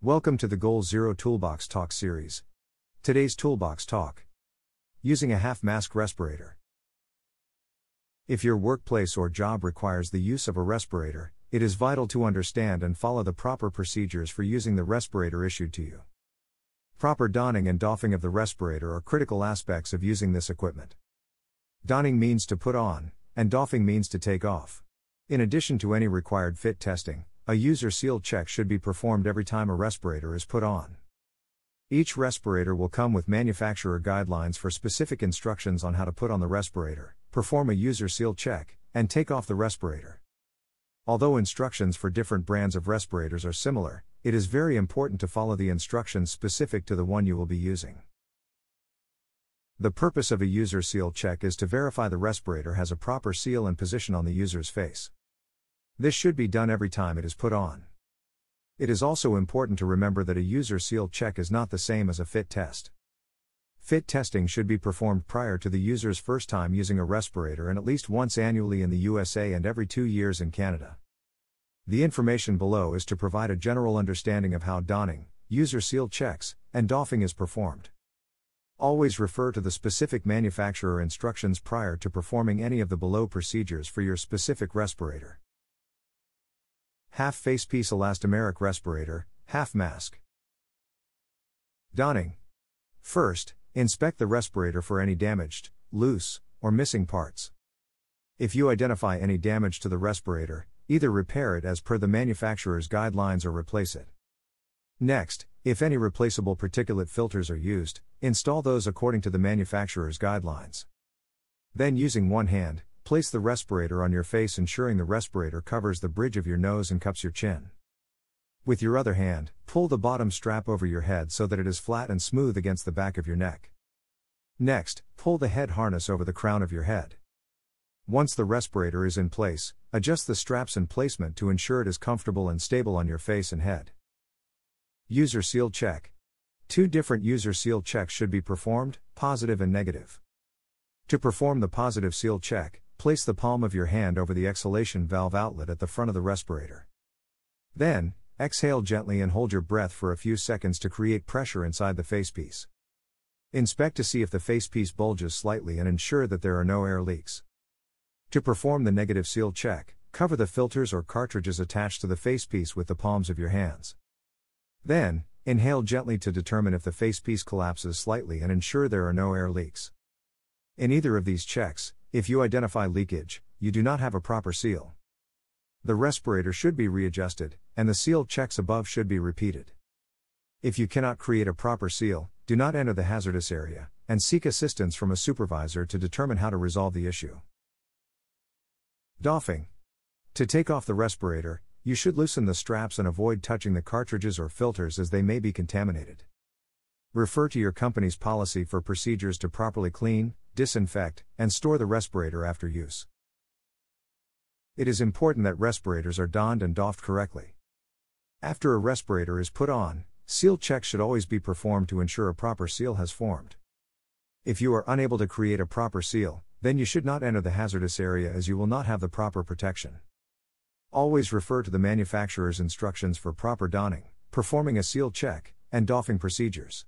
Welcome to the GoalZero Toolbox Talk series. Today's Toolbox Talk. Using a half-mask respirator. If your workplace or job requires the use of a respirator, it is vital to understand and follow the proper procedures for using the respirator issued to you. Proper donning and doffing of the respirator are critical aspects of using this equipment. Donning means to put on, and doffing means to take off. In addition to any required fit testing, a user seal check should be performed every time a respirator is put on. Each respirator will come with manufacturer guidelines for specific instructions on how to put on the respirator, perform a user seal check, and take off the respirator. Although instructions for different brands of respirators are similar, it is very important to follow the instructions specific to the one you will be using. The purpose of a user seal check is to verify the respirator has a proper seal and position on the user's face. This should be done every time it is put on. It is also important to remember that a user seal check is not the same as a fit test. Fit testing should be performed prior to the user's first time using a respirator and at least once annually in the USA and every 2 years in Canada. The information below is to provide a general understanding of how donning, user seal checks, and doffing is performed. Always refer to the specific manufacturer instructions prior to performing any of the below procedures for your specific respirator. Half facepiece elastomeric respirator, half mask. Donning. First, inspect the respirator for any damaged, loose, or missing parts. If you identify any damage to the respirator, either repair it as per the manufacturer's guidelines or replace it. Next, if any replaceable particulate filters are used, install those according to the manufacturer's guidelines. Then, using one hand, place the respirator on your face, ensuring the respirator covers the bridge of your nose and cups your chin. With your other hand, pull the bottom strap over your head so that it is flat and smooth against the back of your neck. Next, pull the head harness over the crown of your head. Once the respirator is in place, adjust the straps and placement to ensure it is comfortable and stable on your face and head. User seal check. 2 different user seal checks should be performed, positive and negative. To perform the positive seal check, place the palm of your hand over the exhalation valve outlet at the front of the respirator. Then, exhale gently and hold your breath for a few seconds to create pressure inside the facepiece. Inspect to see if the facepiece bulges slightly and ensure that there are no air leaks. To perform the negative seal check, cover the filters or cartridges attached to the facepiece with the palms of your hands. Then, inhale gently to determine if the facepiece collapses slightly and ensure there are no air leaks. In either of these checks, if you identify leakage, you do not have a proper seal. The respirator should be readjusted, and the seal checks above should be repeated. If you cannot create a proper seal, do not enter the hazardous area, and seek assistance from a supervisor to determine how to resolve the issue. Doffing. To take off the respirator, you should loosen the straps and avoid touching the cartridges or filters as they may be contaminated. Refer to your company's policy for procedures to properly clean, disinfect, and store the respirator after use. It is important that respirators are donned and doffed correctly. After a respirator is put on, seal checks should always be performed to ensure a proper seal has formed. If you are unable to create a proper seal, then you should not enter the hazardous area as you will not have the proper protection. Always refer to the manufacturer's instructions for proper donning, performing a seal check, and doffing procedures.